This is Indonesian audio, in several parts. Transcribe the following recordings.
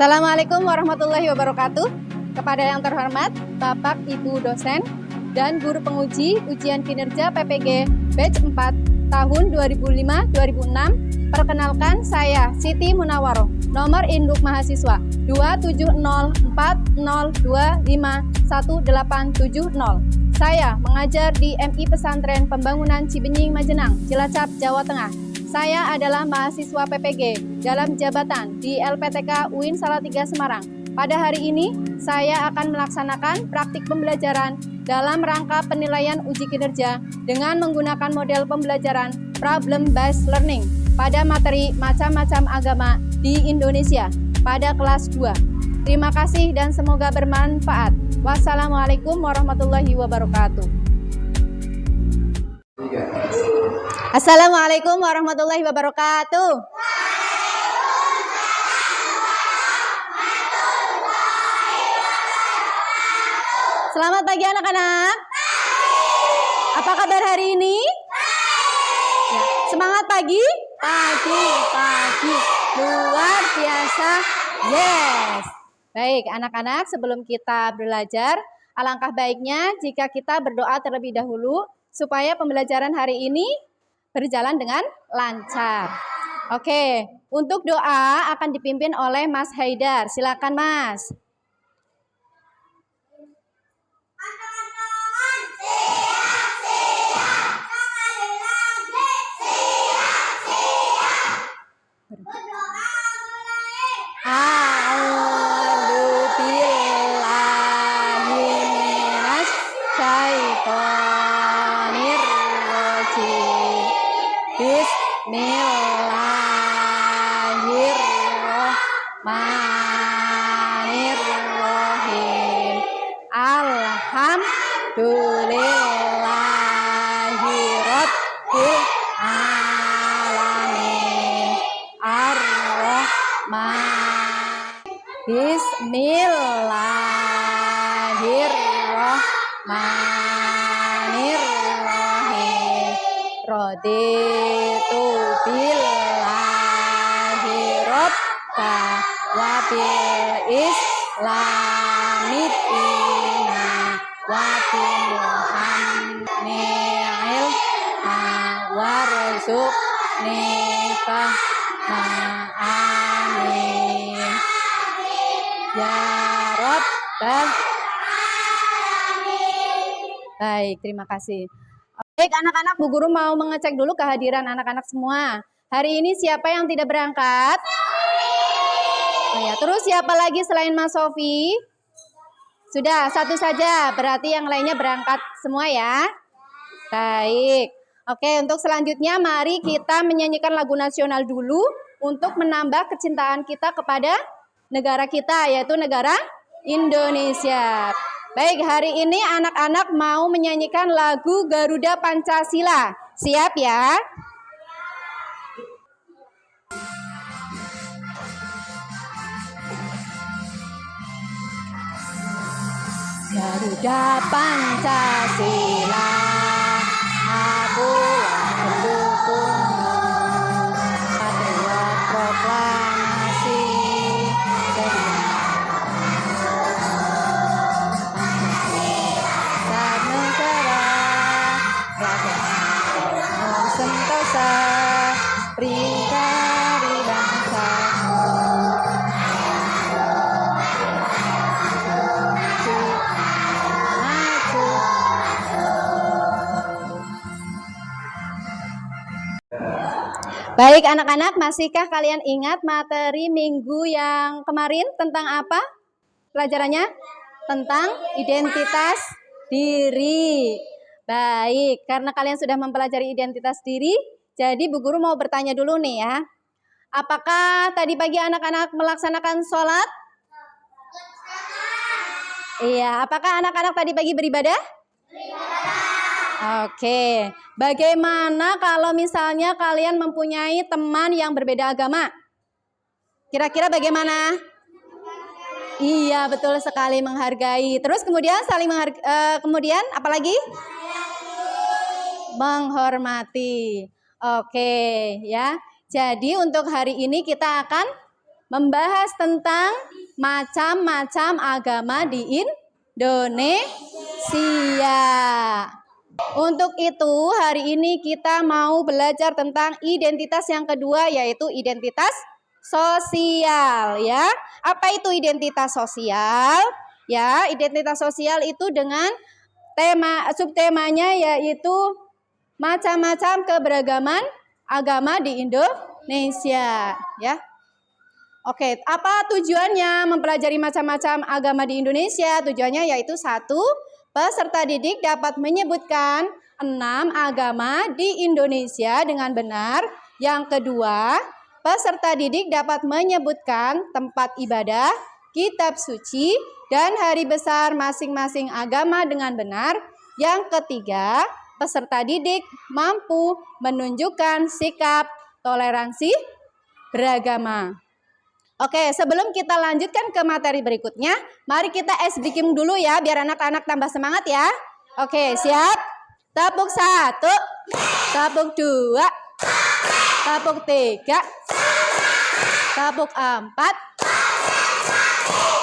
Assalamualaikum warahmatullahi wabarakatuh. Kepada yang terhormat Bapak Ibu dosen dan guru penguji ujian kinerja PPG batch 4 tahun 2005-2006, perkenalkan saya Siti Munawaroh, nomor induk mahasiswa 27040251870. Saya mengajar di MI Pesantren Pembangunan Cibenying Majenang, Cilacap, Jawa Tengah. Saya adalah mahasiswa PPG dalam jabatan di LPTK UIN Salatiga Semarang. Pada hari ini, saya akan melaksanakan praktik pembelajaran dalam rangka penilaian uji kinerja dengan menggunakan model pembelajaran problem based learning pada materi macam-macam agama di Indonesia pada kelas 2. Terima kasih dan semoga bermanfaat. Wassalamualaikum warahmatullahi wabarakatuh. Assalamualaikum warahmatullahi wabarakatuh. Selamat pagi anak-anak. Apa kabar hari ini? Ya, semangat pagi? Pagi. Luar biasa. Yes. Baik, anak-anak, sebelum kita belajar, alangkah baiknya jika kita berdoa terlebih dahulu supaya pembelajaran hari ini berjalan dengan lancar. Oke, untuk doa akan dipimpin oleh Mas Haidar. Silakan, Mas. Bismillahirrahmanirrahim. Alhamdulillahirabbil alamin. Bismillahirrahmanirrahim. Raditu billahi robba wa bil islami dina wa bil hamnil warzuqni amin ya rabbal. Baik, terima kasih. Baik anak-anak, Bu Guru mau mengecek dulu kehadiran anak-anak semua. Hari ini siapa yang tidak berangkat? Oh ya, terus siapa lagi selain Mas Sofi? Sudah, satu saja, berarti yang lainnya berangkat semua ya. Baik. Oke, untuk selanjutnya mari kita menyanyikan lagu nasional dulu untuk menambah kecintaan kita kepada negara kita, yaitu negara Indonesia. Baik, hari ini anak-anak mau menyanyikan lagu Garuda Pancasila. Siap ya? Garuda Pancasila, aku pendukungmu, patriot proklamasi, saat negara, rakyat sentosa, berdikari bangsa. Baik anak-anak, masihkah kalian ingat materi minggu yang kemarin tentang apa? Pelajarannya? Tentang identitas diri. Baik, karena kalian sudah mempelajari identitas diri, jadi Bu Guru mau bertanya dulu nih ya. Apakah tadi pagi anak-anak melaksanakan sholat? Iya, apakah anak-anak tadi pagi beribadah? Oke, bagaimana kalau misalnya kalian mempunyai teman yang berbeda agama? Kira-kira bagaimana? Iya, betul sekali, menghargai. Terus kemudian saling kemudian apalagi? Menghormati. Oke, ya. Jadi untuk hari ini kita akan membahas tentang macam-macam agama di Indonesia. Untuk itu, hari ini kita mau belajar tentang identitas yang kedua, yaitu identitas sosial, ya. Apa itu identitas sosial? Ya, identitas sosial itu dengan subtemanya yaitu macam-macam keberagaman agama di Indonesia, ya. Oke, apa tujuannya mempelajari macam-macam agama di Indonesia? Tujuannya yaitu satu, peserta didik dapat menyebutkan 6 agama di Indonesia dengan benar. Yang kedua, peserta didik dapat menyebutkan tempat ibadah, kitab suci, dan hari besar masing-masing agama dengan benar. Yang ketiga, peserta didik mampu menunjukkan sikap toleransi beragama. Oke, sebelum kita lanjutkan ke materi berikutnya, mari kita SBQ dulu ya, biar anak-anak tambah semangat ya. Oke, siap? Tepuk 1, tepuk 2, tepuk 3, tepuk 4,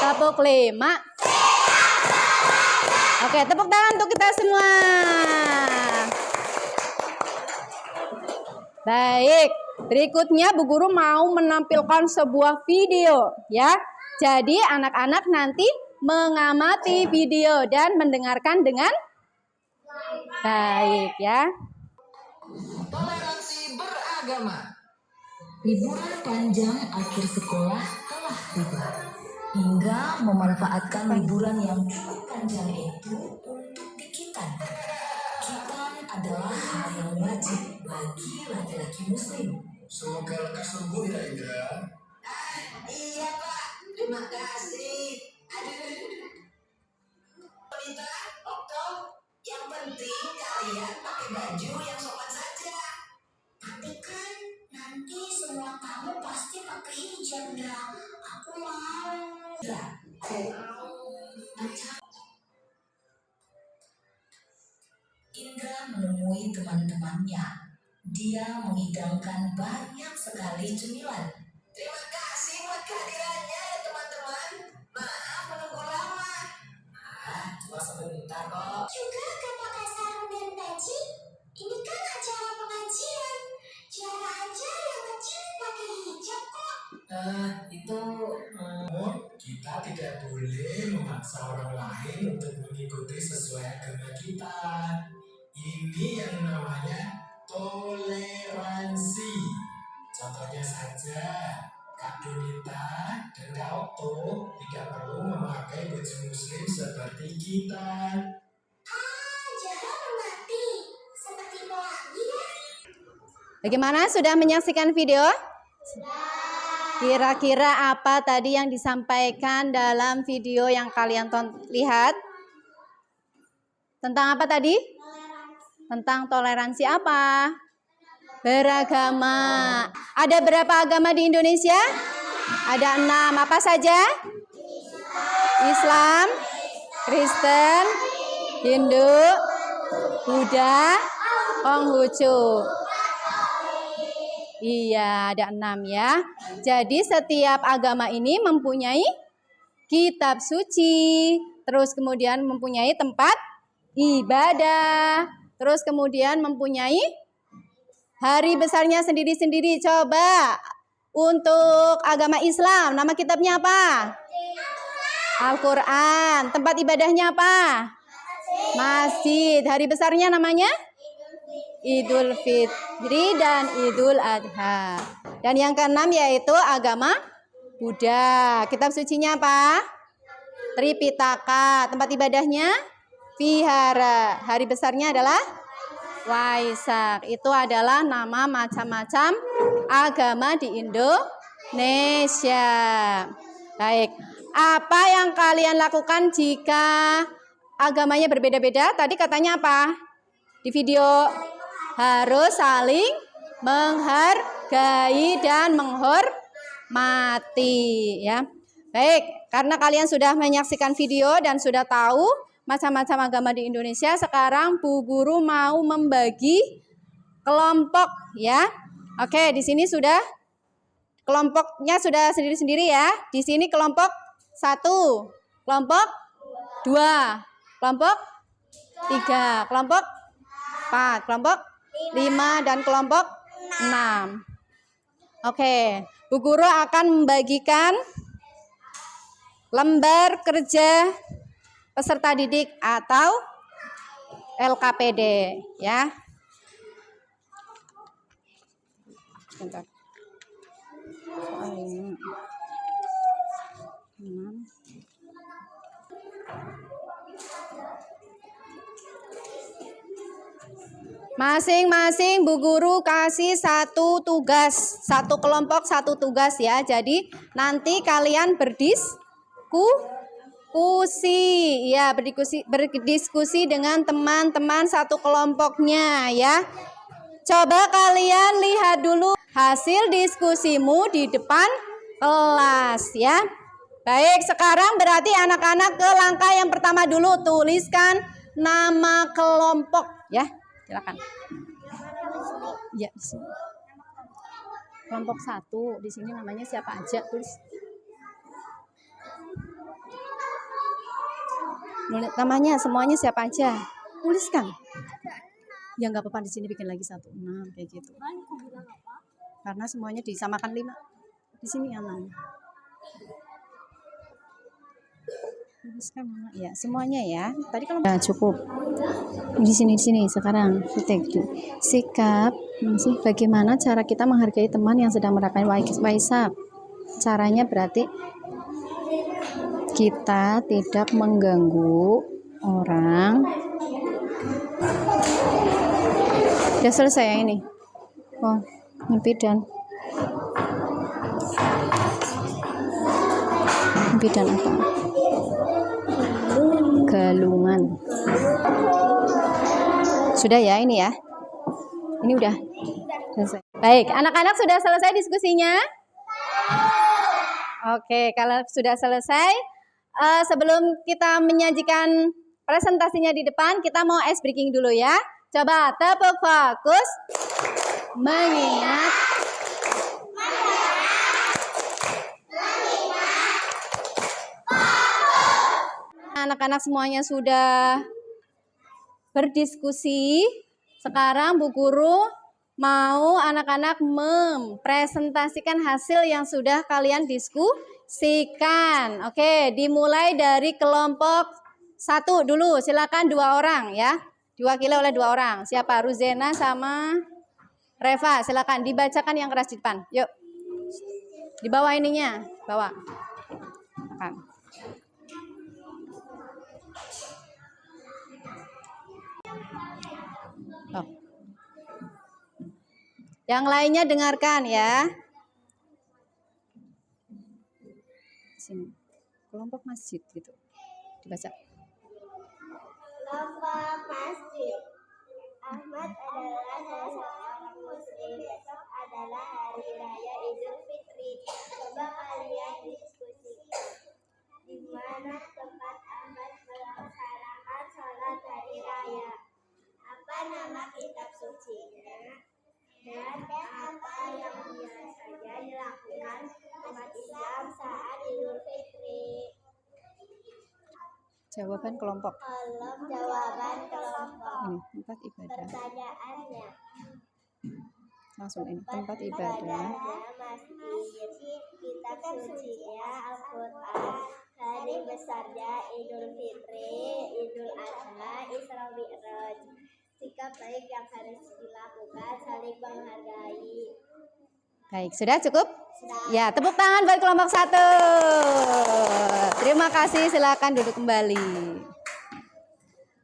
tepuk 5. Oke, tepuk tangan untuk kita semua. Baik, berikutnya Bu Guru mau menampilkan sebuah video ya. Jadi anak-anak nanti mengamati video dan mendengarkan dengan baik ya. Toleransi beragama. Liburan panjang akhir sekolah telah tiba. Hingga memanfaatkan liburan yang cukup panjang itu untuk dikitan. Kitan adalah hal yang wajib bagi laki-laki muslim. Semoga lekas sembuh ya Indra. Iya Pak, terima kasih. Wanita, Okto, yang penting kalian pakai baju yang sopan saja. Tapi kan nanti semua tamu pasti pakai hijab, Indra. Aku mau. Indra, Indra menemui teman-temannya. Dia menghidangkan banyak sekali cemilan. Terima kasih buat kehadirannya ya teman-teman. Maaf menunggu lama. Cuma sebentar kok. Juga kan pakai sarung dan peci. Ini kan acara pengajian. Cara aja yang kecil pakai hijab kok. Namun kita tidak boleh memaksa orang lain untuk mengikuti sesuai agama kita. Ini yang namanya toleransi. Contohnya saja, Kak Donita dan Kak Okto tidak perlu memakai baju muslim seperti kita. Jangan mengerti. Seperti pelangi ya. Bagaimana, sudah menyaksikan video? Kira-kira apa tadi yang disampaikan dalam video yang kalian lihat? Tentang apa tadi? Tentang toleransi apa? Beragama. Ada berapa agama di Indonesia? Ada 6. Apa saja? Islam, Kristen, Hindu, Buddha, Konghucu. Iya, ada 6 ya. Jadi setiap agama ini mempunyai kitab suci, terus kemudian mempunyai tempat ibadah, terus kemudian mempunyai hari besarnya sendiri-sendiri. Coba untuk agama Islam, nama kitabnya apa? Al-Quran. Tempat ibadahnya apa? Masjid. Hari besarnya namanya? Idul Fitri dan Idul Adha. Dan yang keenam yaitu agama Buddha. Kitab sucinya apa? Tripitaka. Tempat ibadahnya? Vihara. Hari besarnya adalah Waisak. Itu adalah nama macam-macam agama di Indonesia. Baik. Apa yang kalian lakukan jika agamanya berbeda-beda? Tadi katanya apa? Di video harus saling menghargai dan menghormati ya. Baik, karena kalian sudah menyaksikan video dan sudah tahu macam-macam agama di Indonesia, sekarang Bu Guru mau membagi kelompok ya. Oke, di sini sudah kelompoknya sudah sendiri-sendiri ya. Di sini kelompok 1, kelompok 2, kelompok 3, kelompok 4, kelompok 5, dan kelompok 6. Oke, Bu Guru akan membagikan lembar kerja peserta didik atau LKPD ya. Bentar. Masing-masing Bu Guru kasih satu tugas, satu kelompok satu tugas ya. Jadi nanti kalian berdiskusi dengan teman-teman satu kelompoknya ya. Coba kalian lihat dulu hasil diskusimu di depan kelas ya. Baik, sekarang berarti anak-anak ke langkah yang pertama dulu, tuliskan nama kelompok ya. Silakan. Ya, di sini. Kelompok 1, di sini namanya siapa aja, tulis. Nulis namanya semuanya siapa aja. Tuliskan. Ya nggak apa-apa, di sini bikin lagi 1, 6 kayak gitu. Karena semuanya disamakan 5. Di sini aman. Tuliskan nama ya, semuanya ya. Tadi kalau cukup. Di sini sekarang titik. Sikap masih bagaimana cara kita menghargai teman yang sedang merayakan Waisak. Caranya berarti kita tidak mengganggu orang. Udah selesai ya ini. Oh, Mimpidan apa? Galungan. Sudah ya ini ya. Ini udah selesai. Baik, anak-anak sudah selesai diskusinya? Oke, kalau sudah selesai, sebelum kita menyajikan presentasinya di depan, kita mau ice breaking dulu ya. Coba tepuk fokus. Mengingat. Anak-anak semuanya sudah berdiskusi. Sekarang Bu Guru mau anak-anak mempresentasikan hasil yang sudah kalian diskusikan. Oke, dimulai dari kelompok 1 dulu. Silakan 2 orang ya. Diwakili oleh 2 orang. Siapa? Ruzena sama Reva. Silakan dibacakan yang keras di depan. Yuk. Di bawah ininya, bawa. Makan. Oh. Yang lainnya dengarkan ya. Sini. Kelompok masjid gitu. Dibaca. Kelompok masjid. Ahmad adalah salah seorang muslim. Besok adalah hari raya Idul Fitri. Coba kalian diskusikan di mana tempat Ahmad melaksanakan sholat hari raya. Apa nama kitab sucinya? Dan apa yang biasanya dilakukan umat Islam saat Idul Fitri? Jawaban kelompok. Jawaban kelompok. Ini tempat ibadah. Pertanyaannya. Langsung ini tempat ibadah. Masjid, kitab sucinya Al-Quran, hari besarnya Idul Fitri, Idul Adha, Isra Mi'raj. Sikap baik yang harus dilakukan, saling menghargai. Baik, sudah cukup? Sudah. Ya, tepuk tangan buat kelompok 1. Terima kasih, silakan duduk kembali.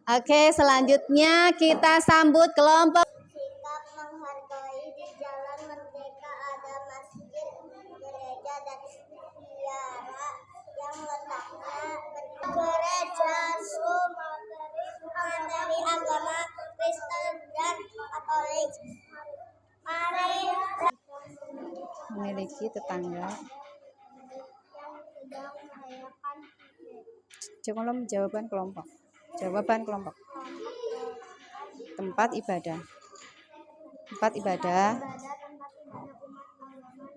Oke, selanjutnya kita sambut kelompok. Sikap menghargai di Jalan Merdeka ada masjid, gereja, dan vihara yang letaknya gereja materi agama Kristen dan Katolik. Mari Memiliki tetangga. yang sedang merayakan Jawaban kelompok. Jawaban kelompok. Tempat ibadah. Tempat ibadah. tempat ibadah umat agama menuju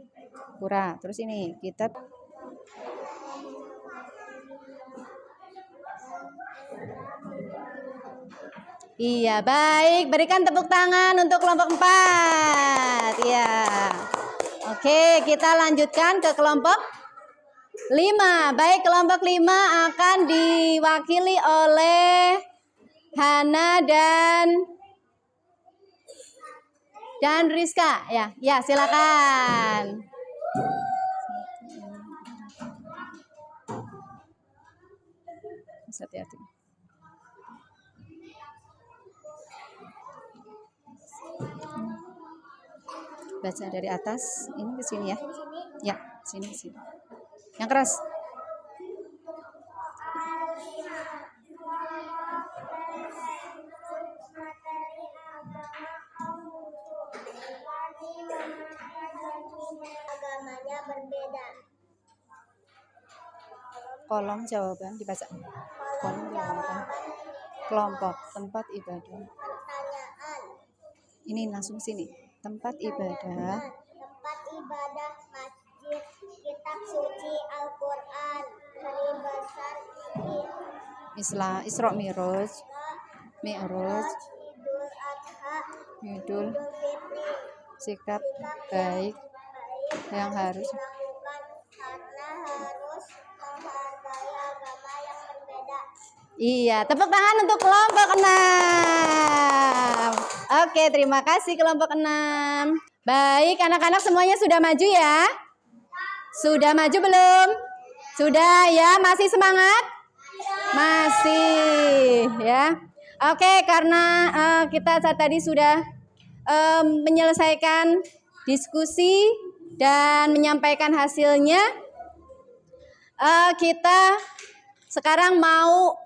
di Pura. Terus ini kita Iya, baik. Berikan tepuk tangan untuk kelompok 4. Iya. Oke, kita lanjutkan ke kelompok 5. Baik, kelompok 5 akan diwakili oleh Hana dan Rizka. Ya, ya, silakan. Hati-hati. Baca dari atas ini ke sini ya. Ya, sini sini. Yang keras. Agamanya berbeda. Kolom jawaban dibaca. Kolom jawaban. Kelompok tempat ibadah. Pertanyaan. Ini langsung sini. Tempat ibadah. Tempat ibadah masjid, kitab suci Al-Quran, hari besar Isra Mi'raj. Idul Adha, Idul Idul Fitri. sikap baik yang harus Dilakukan karena harus menghargai agama yang berbeda. Iya, tepuk tangan untuk kelompok 6. Oke, terima kasih kelompok 6. Baik, anak-anak semuanya sudah maju ya? Sudah maju belum? Sudah ya, masih semangat? Masih ya. Oke, karena kita tadi sudah menyelesaikan diskusi dan menyampaikan hasilnya, kita sekarang mau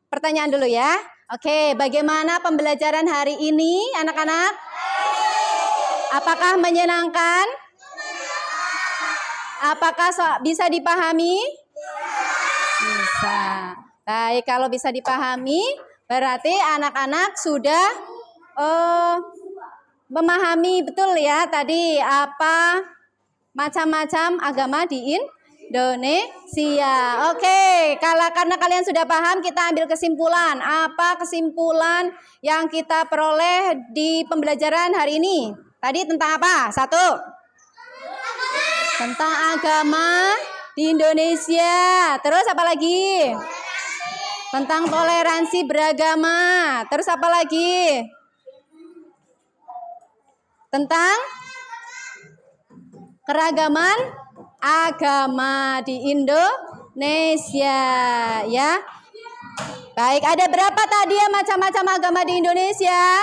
pertanyaan dulu ya. Oke, bagaimana pembelajaran hari ini anak-anak? Apakah menyenangkan? Apakah bisa dipahami? Bisa. Baik, kalau bisa dipahami, berarti anak-anak sudah memahami betul ya tadi apa macam-macam agama di Indonesia. Oke, karena kalian sudah paham, kita ambil kesimpulan. Apa kesimpulan yang kita peroleh di pembelajaran hari ini? Tadi tentang apa? 1. Tentang agama di Indonesia. Terus apa lagi? Tentang toleransi beragama. Terus apa lagi? Tentang keragaman agama di Indonesia ya. Baik, ada berapa tadi ya macam-macam agama di Indonesia?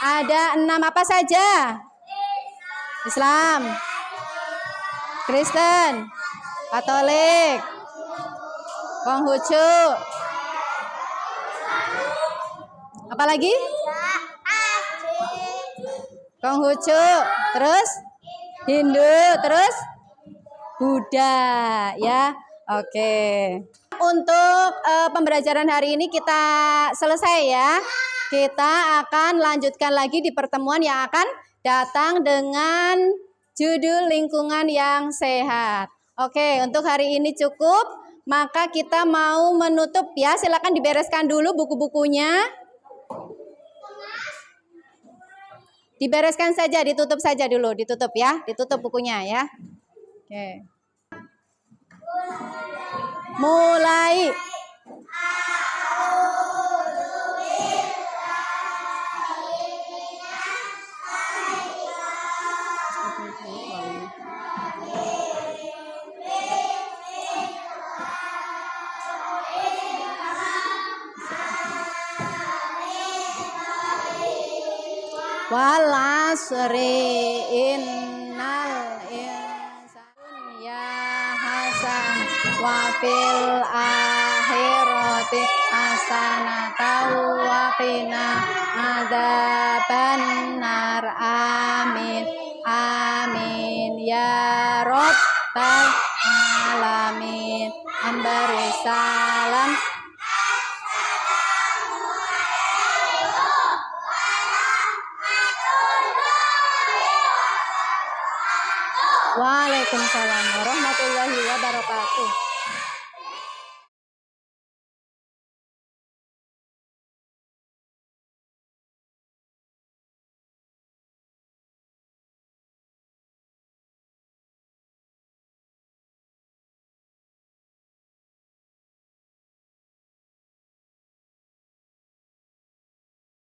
Ada 6 apa saja? Islam, Kristen, Katolik, Konghucu. Apa lagi? Konghucu, terus Hindu, terus Buddha ya. Oke. Untuk pembelajaran hari ini kita selesai ya. Kita akan lanjutkan lagi di pertemuan yang akan datang dengan judul lingkungan yang sehat. Oke, untuk hari ini cukup. Maka kita mau menutup ya. Silakan dibereskan dulu buku-bukunya. Dibereskan saja, ditutup saja dulu, ditutup ya, ditutup bukunya ya. Oke. Mulai. Wal asri innal insana ya hasan wa fil akhirati hasanatan wa qina adzabannar. Amin amin ya rabbal alamin. Memberi salam. Waalaikumsalam warahmatullahi wabarakatuh.